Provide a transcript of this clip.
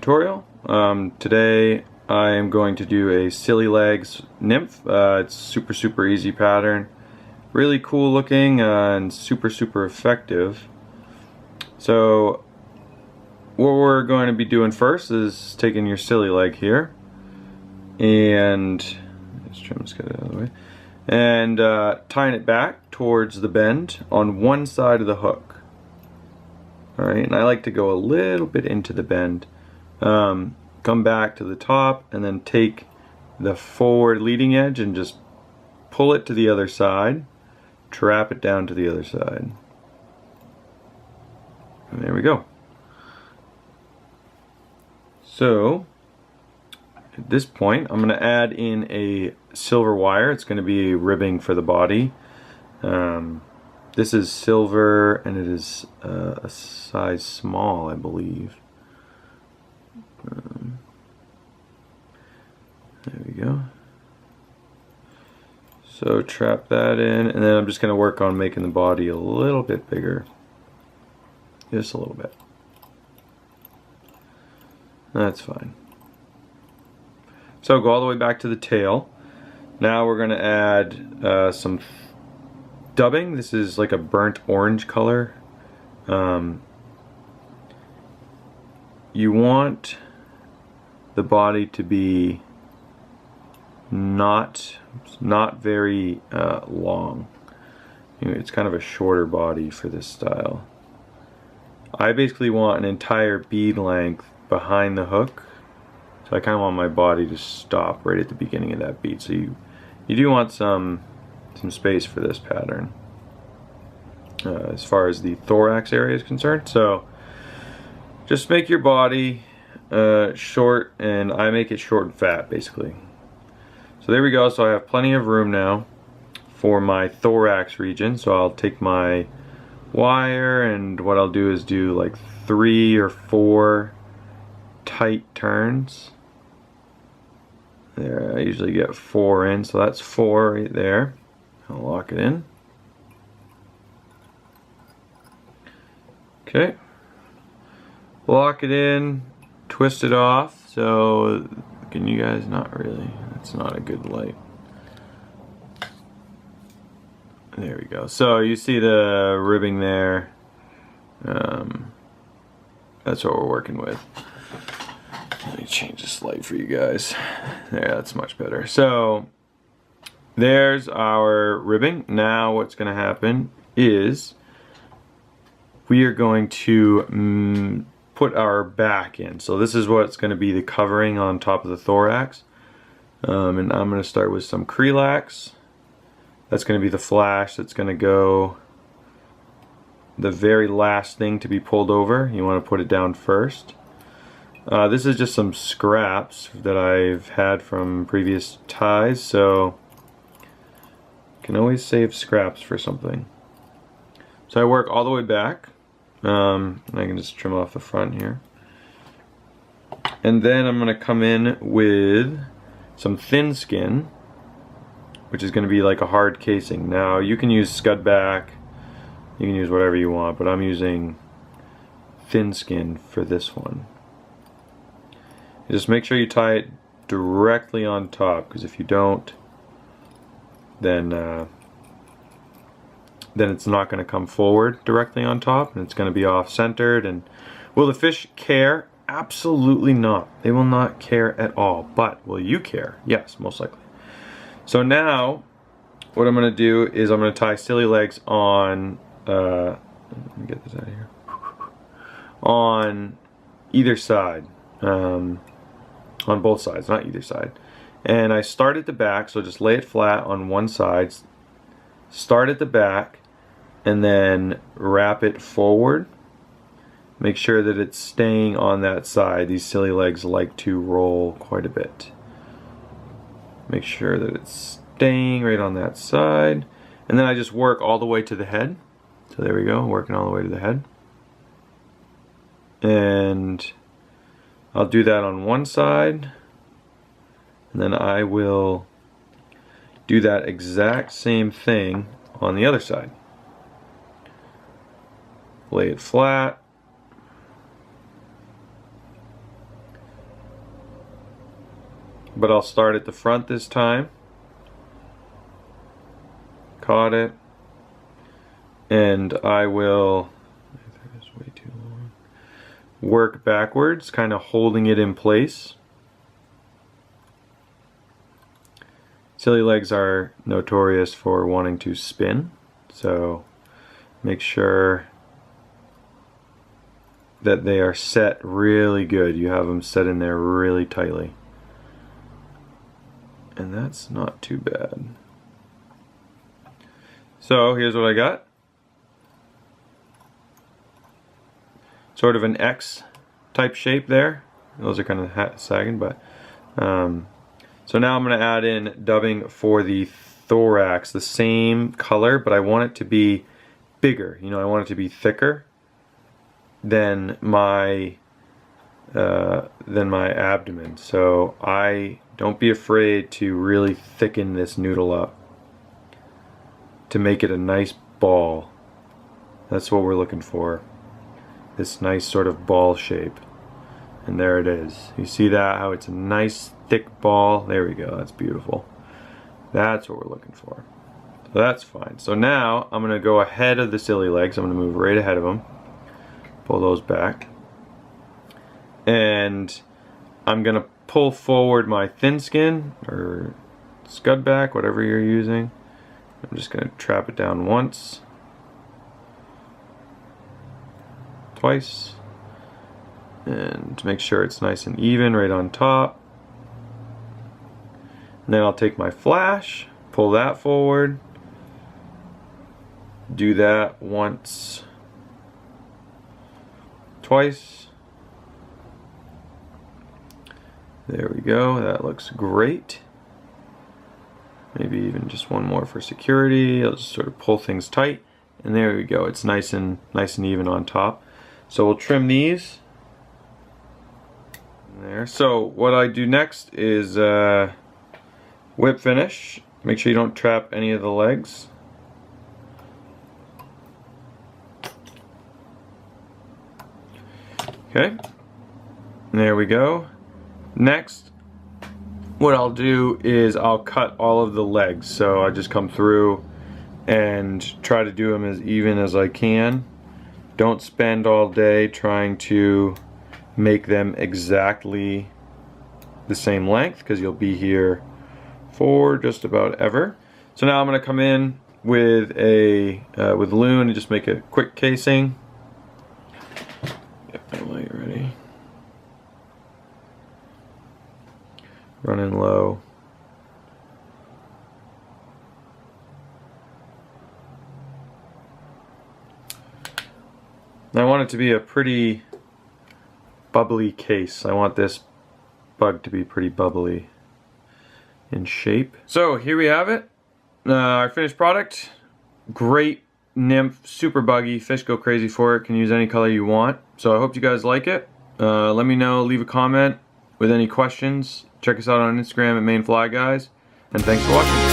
tutorial. Today I am going to do a silly legs nymph. It's super easy pattern, really cool looking and super effective. So what we're going to be doing first is taking your silly leg here and let's trim this guy out of the way, and tying it back towards the bend on one side of the hook. Alright, and I like to go a little bit into the bend. Come back to the top and then take the forward leading edge and just pull it to the other side, trap it down to the other side. And there we go. So at this point I'm going to add in a silver wire. It's going to be ribbing for the body. This is silver and it is a size small, I believe. There we go. So trap that in, and then I'm just going to work on making the body a little bit bigger. Just a little bit. That's fine. So go all the way back to the tail. Now we're going to add some dubbing. This is like a burnt orange color. You want the body to be not very long. It's kind of a shorter body for this style. I basically want an entire bead length behind the hook, so I kind of want my body to stop right at the beginning of that bead. So you do want some space for this pattern as far as the thorax area is concerned. So just make your body short, and I make it short and fat basically. So there we go. So I have plenty of room now for my thorax region. So I'll take my wire, and what I'll do is do like 3 or 4 tight turns. There, I usually get 4 in, so that's 4 right there. I'll lock it in. Okay. Lock it in, twist it off. So, can you guys, not really, that's not a good light. There we go. So you see the ribbing there. That's what we're working with. Let me change this light for you guys. There, that's much better. So there's our ribbing. Now what's going to happen is we are going to put our back in. So this is what's going to be the covering on top of the thorax. And I'm going to start with some Krelax. That's going to be the flash that's going to go the very last thing to be pulled over. You want to put it down first. This is just some scraps that I've had from previous ties, so you can always save scraps for something. So I work all the way back. And I can just trim off the front here. And then I'm going to come in with some thin skin, which is going to be like a hard casing. Now you can use scud back, you can use whatever you want, but I'm using thin skin for this one. Just make sure you tie it directly on top, because if you don't, then it's not going to come forward directly on top, and it's going to be off-centered. And will the fish care? Absolutely not. They will not care at all. But will you care? Yes, most likely. So now what I'm going to do is I'm going to tie silly legs on let me get this out of here, on either side, on both sides, not either side. And I start at the back, so just lay it flat on one side, start at the back, and then wrap it forward. Make sure that it's staying on that side. These silly legs like to roll quite a bit. Make sure that it's staying right on that side. And then I just work all the way to the head. So there we go, working all the way to the head. And I'll do that on one side. And then I will do that exact same thing on the other side. Lay it flat. but I'll start at the front this time. Caught it. And I will way too long. Work backwards, kind of holding it in place. Silly legs are notorious for wanting to spin, so make sure that they are set really good. You have them set in there really tightly. And that's not too bad. So here's what I got. Sort of an X type shape there. Those are kind of sagging, but so now I'm going to add in dubbing for the thorax, the same color, but I want it to be bigger. You know, I want it to be thicker than my abdomen. So don't be afraid to really thicken this noodle up to make it a nice ball. That's what we're looking for. This nice sort of ball shape. And there it is. You see that? How it's a nice thick ball. There we go. That's beautiful. That's what we're looking for. So that's fine. So now I'm going to go ahead of the silly legs. I'm going to move right ahead of them. Pull those back. And I'm going to pull forward my thin skin or scud back, whatever you're using. I'm just going to trap it down once. Twice, and to make sure it's nice and even right on top. And then I'll take my flash, pull that forward, do that once, twice. There we go, that looks great. Maybe even just one more for security. I'll just sort of pull things tight, and there we go. It's nice and even on top. So we'll trim these there. So what I do next is whip finish. Make sure you don't trap any of the legs. Okay, there we go. Next, what I'll do is I'll cut all of the legs. So I just come through and try to do them as even as I can. Don't spend all day trying to make them exactly the same length, because you'll be here for just about ever. So now I'm going to come in with with Loon and just make a quick casing. Get my light ready. Running low. I want it to be a pretty bubbly case. I want this bug to be pretty bubbly in shape. So here we have it. Our finished product. Great nymph, super buggy. Fish go crazy for it. Can use any color you want. So I hope you guys like it. Let me know, leave a comment with any questions. Check us out on Instagram at Maine Fly Guys. And thanks for watching.